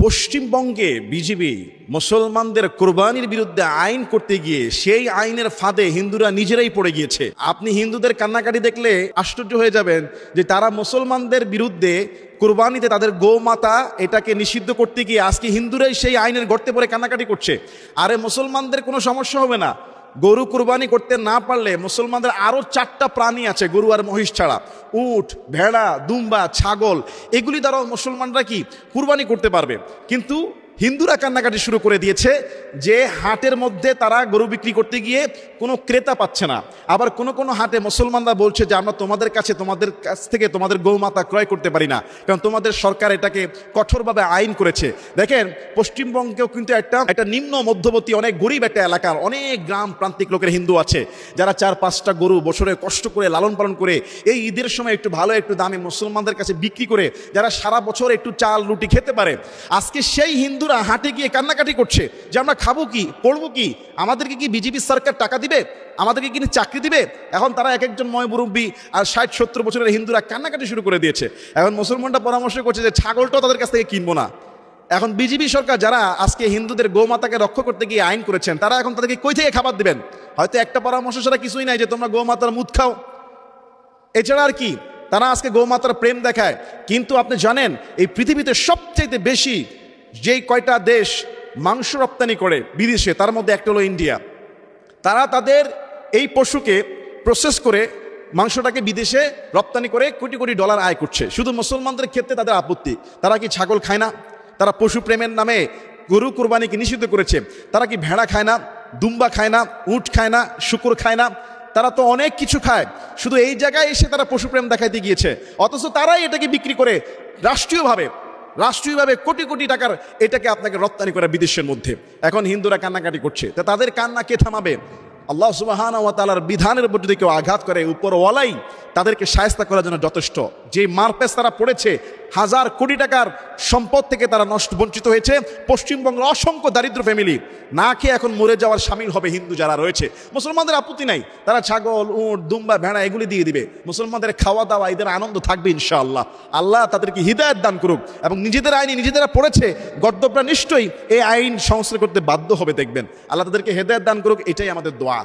পশ্চিমবঙ্গে বিজেপি মুসলমানদের কোরবানির বিরুদ্ধে আইন করতে গিয়ে সেই আইনের ফাঁদে হিন্দুরা নিজেরাই পড়ে গিয়েছে। আপনি হিন্দুদের কান্নাকাটি দেখলে আশ্চর্য হয়ে যাবেন যে তারা মুসলমানদের বিরুদ্ধে কোরবানিতে তাদের গোমাতা এটাকে নিষিদ্ধ করতে গিয়ে আজকে হিন্দুরাই সেই আইনের গর্তে পড়ে কান্নাকাটি করছে। আরে মুসলমানদের কোনো সমস্যা হবে না, গরু কুরবানি করতে না পারলে মুসলমানদের আরও 4টা প্রাণী আছে গরু আর মহিষ ছাড়া, উট, ভেড়া, দুম্বা, ছাগল, এগুলি দ্বারাও মুসলমানরা কি কুরবানি করতে পারবে। কিন্তু হিন্দুরা কান্নাকাটি শুরু করে দিয়েছে যে হাটের মধ্যে তারা গরু বিক্রি করতে গিয়ে কোনো ক্রেতা পাচ্ছে না। আবার কোনো হাটে মুসলমানরা বলছে যে আমরা তোমাদের কাছ থেকে তোমাদের গৌমাতা ক্রয় করতে পারি না, কারণ তোমাদের সরকার এটাকে কঠোরভাবে আইন করেছে। দেখেন পশ্চিমবঙ্গেও কিন্তু একটা নিম্ন মধ্যবর্তী অনেক গরিব একটা এলাকার অনেক গ্রাম প্রান্তিক লোকের হিন্দু আছে যারা 4-5টা গরু বছরে কষ্ট করে লালন পালন করে এই ঈদের সময় একটু ভালো একটু দামে মুসলমানদের কাছে বিক্রি করে যারা সারা বছর একটু চাল রুটি খেতে পারে। আজকে সেই হিন্দু হাটে গিয়ে কান্নাকাটি করছে যে আমরা খাবো কি, পড়বো কি, আমাদেরকে কি বিজেপি সরকার টাকা দিবে, আমাদেরকে কি চাকরি দিবে। এখন তারা এক একজন ময় মুরব্বী আর 60-70 বছরের হিন্দুরা কান্নাকাটি শুরু করে দিয়েছে। এখন মুসলমানরা পরামর্শ করছে যে ছাগলটাও তাদের কাছ থেকে কিনবো না। এখন বিজেপি সরকার যারা আজকে হিন্দুদের গোমাতাকে রক্ষা করতে গিয়ে আইন করেছেন তারা এখন তাদেরকে কই থেকে খাবার দিবেন? হয়তো একটা পরামর্শ ছাড়া কিছুই নাই যে তোমরা গোমাতার মুদ খাও, এছাড়া আর কি। তারা আজকে গোমাতার প্রেম দেখায়। কিন্তু আপনি জানেন এই পৃথিবীতে সবচেয়ে বেশি যেই কয়টা দেশ মাংস রপ্তানি করে বিদেশে তার মধ্যে একটা হলো ইন্ডিয়া। তারা তাদের এই পশুকে প্রসেস করে মাংসটাকে বিদেশে রপ্তানি করে কোটি কোটি ডলার আয় করছে। শুধু মুসলমানদের ক্ষেত্রে তাদের আপত্তি, তারা কি ছাগল খায় না? তারা পশু প্রেমের নামে গরু কুরবানিকে নিষিদ্ধ করেছে। তারা কি ভেড়া খায় না, দুম্বা খায় না, উট খায় না, শুকুর খায় না? তারা তো অনেক কিছু খায়। শুধু এই জায়গায় এসে তারা পশুপ্রেম দেখাইতে গিয়েছে, অথচ তারাই এটাকে বিক্রি করে রাষ্ট্রীয়ভাবে কোটি কোটি টাকার এটাকে আপনাকে রপ্তানি করে বিদেশের মধ্যে। এখন হিন্দুরা কান্নাকাটি করছে, তা তাদের কান্না কে থামাবে? আল্লাহ সুবহানাহু ওয়া তাআলার বিধানের উপর যদি কেউ আঘাত করে উপরওয়ালাই তাদেরকে শায়েস্তা করার জন্য যথেষ্ট। যে মারপেস তারা পড়েছে, 1000 কোটি টাকার সম্পদ থেকে তারা বঞ্চিত হয়েছে। পশ্চিমবঙ্গের অসংখ্য দারিদ্র ফ্যামিলি না খেয়ে এখন মরে যাওয়ার সামিল হবে হিন্দু যারা রয়েছে। মুসলমানদের আপত্তি নাই, তারা ছাগল, উট, দুম্বা, ভেড়া এগুলি দিয়ে দিবে। মুসলমানদের খাওয়া দাওয়া এদের আনন্দ থাকবে ইনশাআল্লাহ। আল্লাহ তাদেরকে হিদায়াত দান করুক এবং নিজেদের আইনে নিজেরা পড়েছে গর্দবরা নিশ্চয়ই এই আইন সংস্কার করতে বাধ্য হবে। দেখবেন আল্লাহ তাদেরকে হিদায়াত দান করুক, এটাই আমাদের দোয়া।